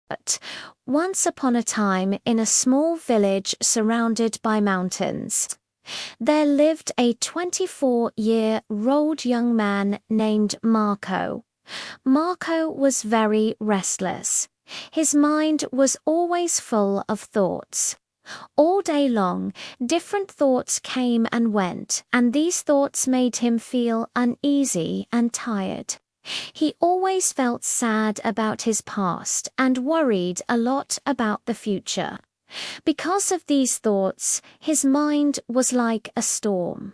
But once upon a time, in a small village surrounded by mountains, there lived a 24-year-old young man named Marco. Marco was very restless. His mind was always full of thoughts. All day long, different thoughts came and went, and these thoughts made him feel uneasy and tired. He always felt sad about his past and worried a lot about the future. Because of these thoughts, his mind was like a storm.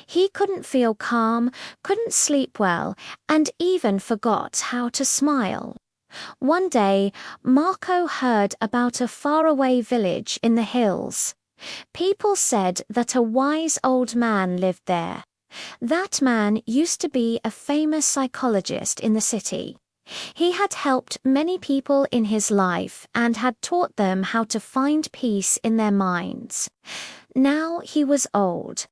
He couldn't feel calm, couldn't sleep well, and even forgot how to smile. One day, Marco heard about a faraway village in the hills. People said that a wise old man lived there. That man used to be a famous psychologist in the city. He had helped many people in his life and had taught them how to find peace in their minds. Now he was old.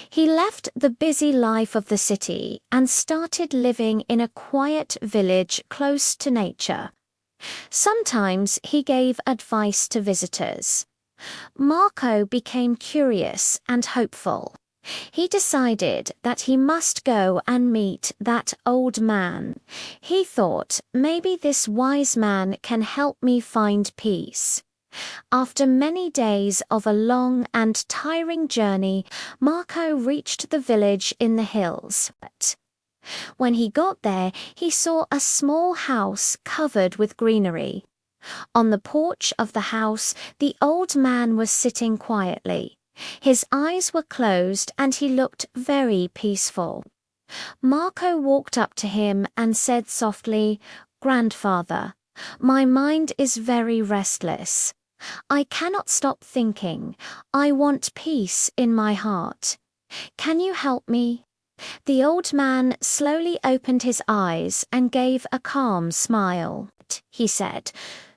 He left the busy life of the city and started living in a quiet village close to nature. Sometimes he gave advice to visitors. Marco became curious and hopeful. He decided that he must go and meet that old man. He thought, maybe this wise man can help me find peace. After many days of a long and tiring journey, Marco reached the village in the hills. When he got there, he saw a small house covered with greenery. On the porch of the house, the old man was sitting quietly. His eyes were closed and he looked very peaceful. Marco walked up to him and said softly, "Grandfather, my mind is very restless. I cannot stop thinking. I want peace in my heart. Can you help me?" The old man slowly opened his eyes and gave a calm smile. He said,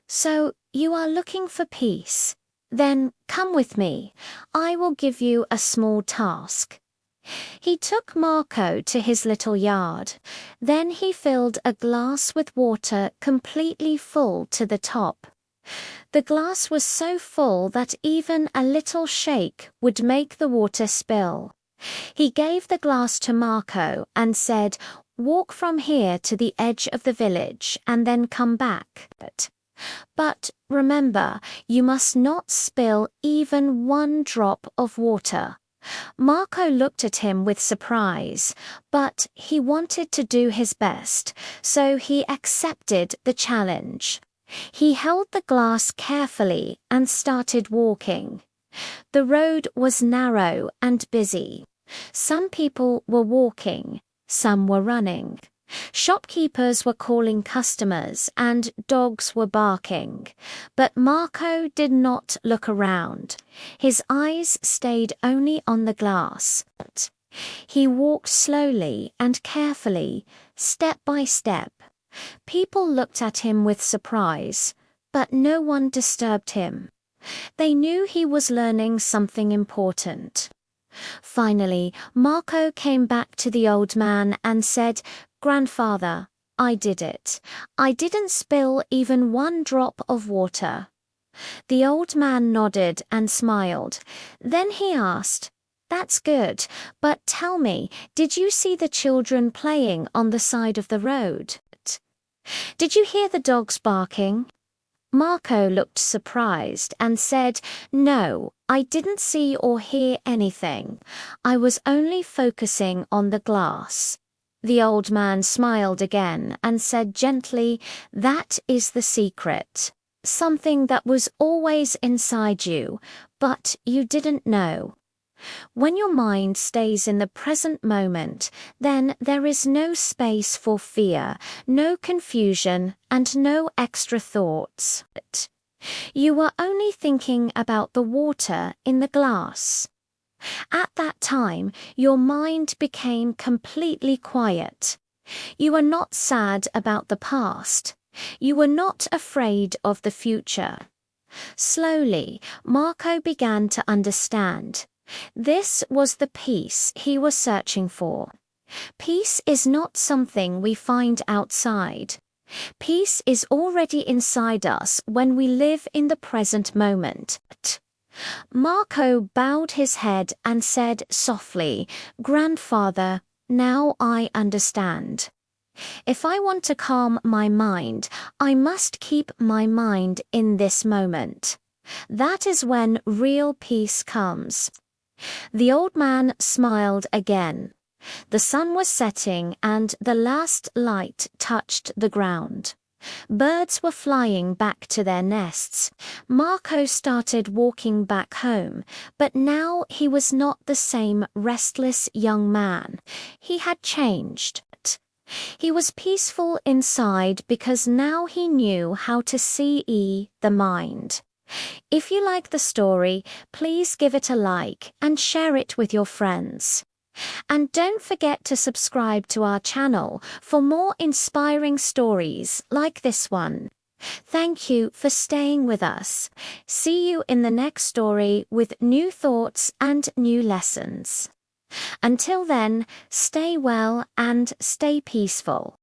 "So you are looking for peace? Then come with me. I will give you a small task." He took Marco to his little yard. Then he filled a glass with water completely full to the top. The glass was so full that even a little shake would make the water spill. He gave the glass to Marco and said, "Walk from here to the edge of the village and then come back. But remember, you must not spill even one drop of water." Marco looked at him with surprise, but he wanted to do his best, so he accepted the challenge. He held the glass carefully and started walking. The road was narrow and busy. Some people were walking, some were running. Shopkeepers were calling customers and dogs were barking. But Marco did not look around. His eyes stayed only on the glass. He walked slowly and carefully, step by step. People looked at him with surprise, but no one disturbed him. They knew he was learning something important. Finally, Marco came back to the old man and said, "Grandfather, I did it. I didn't spill even one drop of water." The old man nodded and smiled. Then he asked, "That's good, but tell me, did you see the children playing on the side of the road? Did you hear the dogs barking?" Marco looked surprised and said, "No, I didn't see or hear anything. I was only focusing on the glass." The old man smiled again and said gently, "That is the secret. Something that was always inside you, but you didn't know. When your mind stays in the present moment, then there is no space for fear, no confusion, and no extra thoughts. You are only thinking about the water in the glass." At that time, your mind became completely quiet. You were not sad about the past. You were not afraid of the future. Slowly, Marco began to understand. This was the peace he was searching for. Peace is not something we find outside. Peace is already inside us when we live in the present moment. Marco bowed his head and said softly, "Grandfather, now I understand. If I want to calm my mind, I must keep my mind in this moment. That is when real peace comes." The old man smiled again. The sun was setting and the last light touched the ground. Birds were flying back to their nests. Marco started walking back home, but now he was not the same restless young man. He had changed. He was peaceful inside because now he knew how to see the mind. If you like the story, please give it a like and share it with your friends. And don't forget to subscribe to our channel for more inspiring stories like this one. Thank you for staying with us. See you in the next story with new thoughts and new lessons. Until then, stay well and stay peaceful.